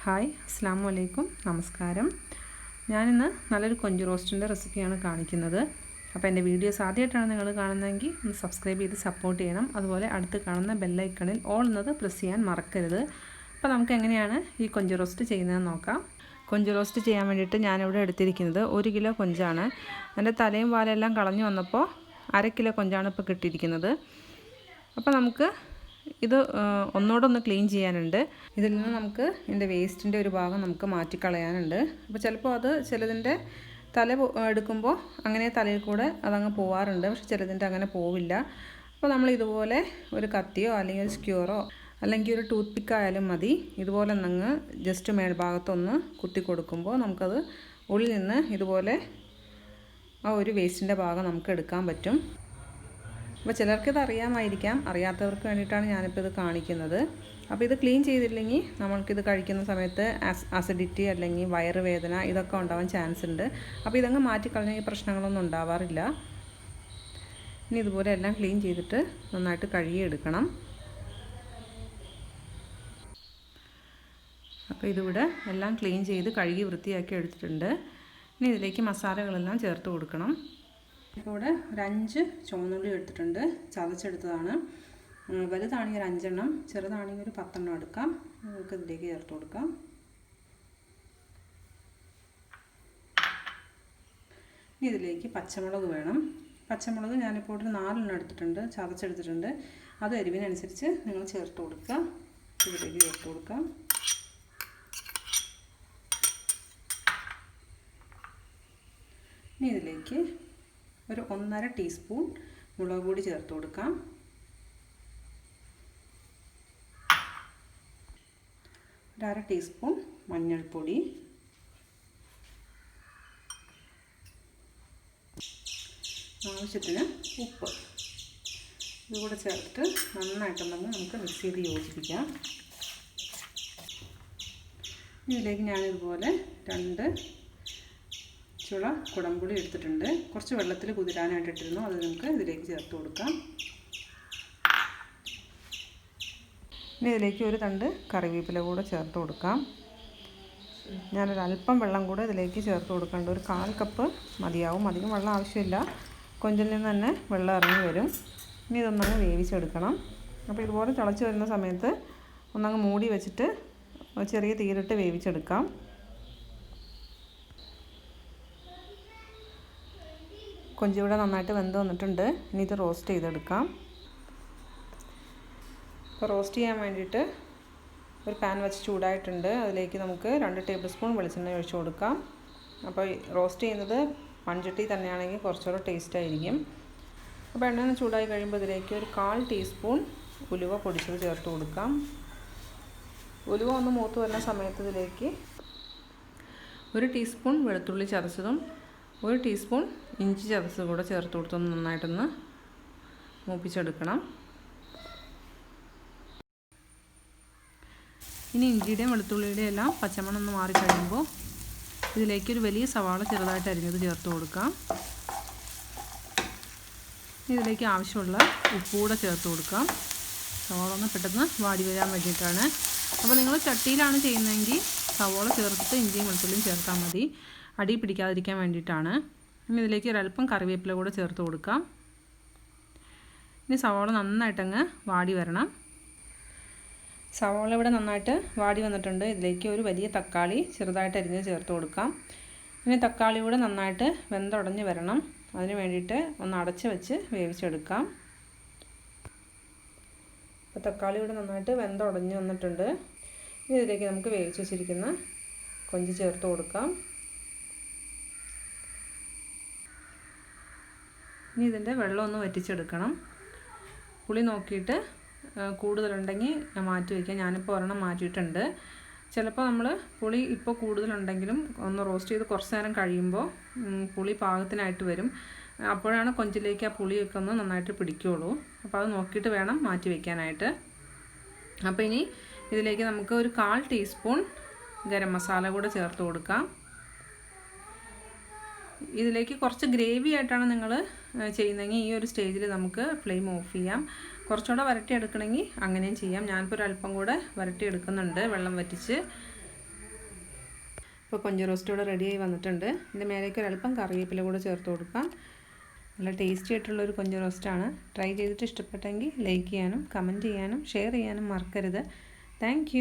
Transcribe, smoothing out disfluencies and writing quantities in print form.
Hi അസ്സലാമു അലൈക്കും നമസ്കാരം. ഞാനിന്ന് നല്ലൊരു കൊഞ്ച് റോസ്റ്റിൻ്റെ റെസിപ്പിയാണ് കാണിക്കുന്നത്. അപ്പോൾ എൻ്റെ വീഡിയോസ് ആദ്യമായിട്ടാണ് നിങ്ങൾ കാണുന്നതെങ്കിൽ ഒന്ന് സബ്സ്ക്രൈബ് ചെയ്ത് സപ്പോർട്ട് ചെയ്യണം. അതുപോലെ അടുത്ത് കാണുന്ന ബെല്ലൈക്കണിൽ ഓൾ എന്നത് പ്രസ് ചെയ്യാൻ മറക്കരുത്. അപ്പോൾ നമുക്ക് എങ്ങനെയാണ് ഈ കൊഞ്ച് റോസ്റ്റ് ചെയ്യുന്നതെന്ന് നോക്കാം. കൊഞ്ച് റോസ്റ്റ് ചെയ്യാൻ വേണ്ടിയിട്ട് ഞാനിവിടെ എടുത്തിരിക്കുന്നത് 1 കിലോ കൊഞ്ചാണ്. എൻ്റെ തലയും വാലെല്ലാം കളഞ്ഞു വന്നപ്പോൾ 1/2 കിലോ കൊഞ്ചാണ് ഇപ്പോൾ കിട്ടിയിരിക്കുന്നത്. അപ്പോൾ നമുക്ക് ഇത് ഒന്നുകൂടെ ഒന്ന് ക്ലീൻ ചെയ്യാനുണ്ട്. ഇതിൽ നിന്ന് നമുക്ക് ഇതിൻ്റെ വേസ്റ്റിൻ്റെ ഒരു ഭാഗം നമുക്ക് മാറ്റിക്കളയാനുണ്ട്. അപ്പോൾ ചിലപ്പോൾ അത് ചിലതിൻ്റെ തല എടുക്കുമ്പോൾ അങ്ങനെ തലയിൽ കൂടെ അതങ്ങ് പോവാറുണ്ട്, പക്ഷെ ചിലതിൻ്റെ അങ്ങനെ പോവില്ല. അപ്പോൾ നമ്മൾ ഇതുപോലെ ഒരു കത്തിയോ അല്ലെങ്കിൽ ഒരു സ്ക്യൂറോ അല്ലെങ്കിൽ ഒരു ടൂത്ത് പിക്ക് ആയാലും മതി. ഇതുപോലെ ഒന്നങ്ങ് ജസ്റ്റ് മേൽഭാഗത്തൊന്ന് കുത്തി കൊടുക്കുമ്പോൾ നമുക്കത് ഉള്ളിൽ നിന്ന് ഇതുപോലെ ആ ഒരു വേസ്റ്റിൻ്റെ ഭാഗം നമുക്ക് എടുക്കാൻ പറ്റും. അപ്പോൾ ചിലർക്കിത് അറിയാമായിരിക്കാം, അറിയാത്തവർക്ക് വേണ്ടിയിട്ടാണ് ഞാനിപ്പോൾ ഇത് കാണിക്കുന്നത്. അപ്പോൾ ഇത് ക്ലീൻ ചെയ്തില്ലെങ്കിൽ നമ്മൾക്കിത് കഴിക്കുന്ന സമയത്ത് അസിഡിറ്റി അല്ലെങ്കിൽ വയറുവേദന ഇതൊക്കെ ഉണ്ടാവാൻ ചാൻസ് ഉണ്ട്. അപ്പോൾ ഇതങ്ങ് മാറ്റിക്കളഞ്ഞാൽ ഈ പ്രശ്നങ്ങളൊന്നും ഉണ്ടാവാറില്ല. ഇനി ഇതുപോലെ എല്ലാം ക്ലീൻ ചെയ്തിട്ട് നന്നായിട്ട് കഴുകിയെടുക്കണം. അപ്പോൾ ഇതിവിടെ എല്ലാം ക്ലീൻ ചെയ്ത് കഴുകി വൃത്തിയാക്കി എടുത്തിട്ടുണ്ട്. ഇനി ഇതിലേക്ക് മസാലകളെല്ലാം ചേർത്ത് കൊടുക്കണം. ഇപ്പോൾ ഇവിടെ ഒരു 5 ചുവന്നുള്ളി എടുത്തിട്ടുണ്ട്, ചതച്ചെടുത്തതാണ്. വലുതാണെങ്കിൽ ഒരു 5 എണ്ണം, ചെറുതാണെങ്കിൽ ഒരു 10 എണ്ണം എടുക്കാം. നമുക്ക് ഇതിലേക്ക് ചേർത്ത് കൊടുക്കാം. ഇനി ഇതിലേക്ക് പച്ചമുളക് വേണം. പച്ചമുളക് ഞാനിപ്പോൾ ഒരു 4 എണ്ണം എടുത്തിട്ടുണ്ട്, ചതച്ചെടുത്തിട്ടുണ്ട്. അത് എരിവിനനുസരിച്ച് നിങ്ങൾ ചേർത്ത് കൊടുക്കുക. ഇതിലേക്ക് ചേർത്ത് കൊടുക്കാം. ഇനി ഇതിലേക്ക് ഒരു 1.5 ടീസ്പൂൺ മുളക് പൊടി ചേർത്ത് കൊടുക്കാം. ഒരു 1/2 ടീസ്പൂൺ മഞ്ഞൾപ്പൊടി, ആവശ്യത്തിന് ഉപ്പ് ഇതുകൂടെ ചേർത്തിട്ട് നന്നായിട്ടുണ്ടെങ്കിൽ നമുക്ക് മിക്സ് ചെയ്ത് യോജിപ്പിക്കാം. ഇതിലേക്ക് ഞാനിതുപോലെ 2 ചുള കുടംപുളി എടുത്തിട്ടുണ്ട്. കുറച്ച് വെള്ളത്തിൽ കുതിരാനായിട്ട് ഇട്ടിരുന്നു, അത് നമുക്ക് ഇതിലേക്ക് ചേർത്ത് കൊടുക്കാം. ഇനി ഇതിലേക്ക് ഒരു തണ്ട് കറിവേപ്പില കൂടെ ചേർത്ത് കൊടുക്കാം. ഞാനൊരല്പം വെള്ളം കൂടെ ഇതിലേക്ക് ചേർത്ത് കൊടുക്കേണ്ട, ഒരു 1/4 കപ്പ് മതിയാവും. അധികം വെള്ളം ആവശ്യമില്ല, കൊഞ്ചിൽ നിന്ന് തന്നെ വെള്ളം ഇറങ്ങി വരും. ഇനി ഇതൊന്നങ്ങ് വേവിച്ചെടുക്കണം. അപ്പോൾ ഇതുപോലെ തിളച്ച് വരുന്ന സമയത്ത് ഒന്നങ്ങ് മൂടി വെച്ചിട്ട് ചെറിയ തീയിലിട്ട് വേവിച്ചെടുക്കാം. കൊഞ്ച് ഇവിടെ നന്നായിട്ട് വെന്ത് വന്നിട്ടുണ്ട്. ഇനി ഇത് റോസ്റ്റ് ചെയ്തെടുക്കാം. അപ്പോൾ റോസ്റ്റ് ചെയ്യാൻ വേണ്ടിയിട്ട് ഒരു പാൻ വെച്ച് ചൂടായിട്ടുണ്ട്. അതിലേക്ക് നമുക്ക് 2 ടേബിൾ സ്പൂൺ വെളിച്ചെണ്ണ ഒഴിച്ച് കൊടുക്കാം. അപ്പോൾ റോസ്റ്റ് ചെയ്യുന്നത് മൺചട്ടി തന്നെയാണെങ്കിൽ കുറച്ചുകൂടെ ടേസ്റ്റ് ആയിരിക്കും. അപ്പോൾ എണ്ണ ചൂടായി കഴിയുമ്പോൾ ഇതിലേക്ക് ഒരു 1/4 ടീസ്പൂൺ ഉലുവ പൊടിച്ചത് ചേർത്ത് കൊടുക്കാം. ഉലുവ ഒന്ന് മൂത്ത് വരുന്ന സമയത്ത് ഇതിലേക്ക് 1 ടീസ്പൂൺ വെളുത്തുള്ളി ചതച്ചതും 1 ടീസ്പൂൺ ഇഞ്ചി ചതച്ചത് കൂടെ ചേർത്ത് കൊടുത്തൊന്ന് നന്നായിട്ടൊന്ന് മൂപ്പിച്ചെടുക്കണം. ഇനി ഇഞ്ചിയുടെയും വെളുത്തുള്ളിയുടെയും എല്ലാം പച്ചമണം ഒന്ന് മാറിക്കഴിയുമ്പോൾ ഇതിലേക്ക് ഒരു വലിയ സവാള ചെറുതായിട്ട് അരിഞ്ഞത് ചേർത്ത് കൊടുക്കാം. ഇതിലേക്ക് ആവശ്യമുള്ള ഉപ്പ് കൂടെ ചേർത്ത് കൊടുക്കാം. സവാള ഒന്ന് പെട്ടെന്ന് വാടി വരാൻ വേണ്ടിയിട്ടാണ്. അപ്പോൾ നിങ്ങൾ ചട്ടിയിലാണ് ചെയ്യുന്നതെങ്കിൽ സവാള ചേർത്തിട്ട് ഇഞ്ചിയും വെളുത്തുള്ളിയും ചേർത്താൽ മതി, അടി പിടിക്കാതിരിക്കാൻ വേണ്ടിയിട്ടാണ്. ഇനി ഇതിലേക്ക് ഒരല്പം കറിവേപ്പില കൂടെ ചേർത്ത് കൊടുക്കാം. ഇനി സവാള നന്നായിട്ടങ്ങ് വാടി വരണം. സവാള ഇവിടെ നന്നായിട്ട് വാടി വന്നിട്ടുണ്ട്. ഇതിലേക്ക് ഒരു വലിയ തക്കാളി ചെറുതായിട്ട് അരിഞ്ഞ് ചേർത്ത് കൊടുക്കാം. ഇനി തക്കാളി കൂടെ നന്നായിട്ട് വെന്തുടഞ്ഞ് വരണം. അതിന് വേണ്ടിയിട്ട് ഒന്ന് അടച്ച് വെച്ച് വേവിച്ചെടുക്കാം. അപ്പോൾ തക്കാളി ഇവിടെ നന്നായിട്ട് വെന്തുടഞ്ഞ് വന്നിട്ടുണ്ട്. ഇനി ഇതിലേക്ക് നമുക്ക് വേവിച്ച് വെച്ചിരിക്കുന്ന കൊഞ്ച് ചേർത്ത് കൊടുക്കാം. ഇനി ഇതിൻ്റെ വെള്ളം ഒന്ന് വറ്റിച്ചെടുക്കണം. പുളി നോക്കിയിട്ട് കൂടുതലുണ്ടെങ്കിൽ മാറ്റി വയ്ക്കാം. ഞാനിപ്പോൾ ഒരെണ്ണം മാറ്റിയിട്ടുണ്ട്. ചിലപ്പോൾ നമ്മൾ പുളി ഇപ്പോൾ കൂടുതലുണ്ടെങ്കിലും ഒന്ന് റോസ്റ്റ് ചെയ്ത് കുറച്ച് നേരം കഴിയുമ്പോൾ പുളി പാകത്തിനായിട്ട് വരും. അപ്പോഴാണ് കൊഞ്ചിലേക്ക് ആ പുളിയൊക്കെ ഒന്ന് നന്നായിട്ട് പിടിക്കുകയുള്ളൂ. അപ്പോൾ അത് നോക്കിയിട്ട് വേണം മാറ്റി വയ്ക്കാനായിട്ട്. അപ്പോൾ ഇനി ഇതിലേക്ക് നമുക്ക് ഒരു 1/4 ടീസ്പൂൺ ഗരം മസാല കൂടെ ചേർത്ത് കൊടുക്കാം. ഇതിലേക്ക് കുറച്ച് ഗ്രേവി ആയിട്ടാണ് നിങ്ങൾ ചെയ്യുന്നതെങ്കിൽ ഈ ഒരു സ്റ്റേജിൽ നമുക്ക് ഫ്ലെയിം ഓഫ് ചെയ്യാം. കുറച്ചുകൂടെ വരട്ടി എടുക്കണമെങ്കിൽ അങ്ങനെയും ചെയ്യാം. ഞാനിപ്പോൾ ഒരല്പം കൂടെ വരട്ടി എടുക്കുന്നുണ്ട് വെള്ളം വറ്റിച്ച്. ഇപ്പോൾ കൊഞ്ച് റോസ്റ്റ് കൂടെ റെഡിയായി വന്നിട്ടുണ്ട്. ഇതിൻ്റെ മേലേക്ക് ഒരല്പം കറിവേപ്പില കൂടെ ചേർത്ത് കൊടുക്കാം. നല്ല ടേസ്റ്റി ആയിട്ടുള്ളൊരു കൊഞ്ച് റോസ്റ്റാണ്. ട്രൈ ചെയ്തിട്ട് ഇഷ്ടപ്പെട്ടെങ്കിൽ ലൈക്ക് ചെയ്യാനും കമൻറ്റ് ചെയ്യാനും ഷെയർ ചെയ്യാനും മറക്കരുത്. താങ്ക്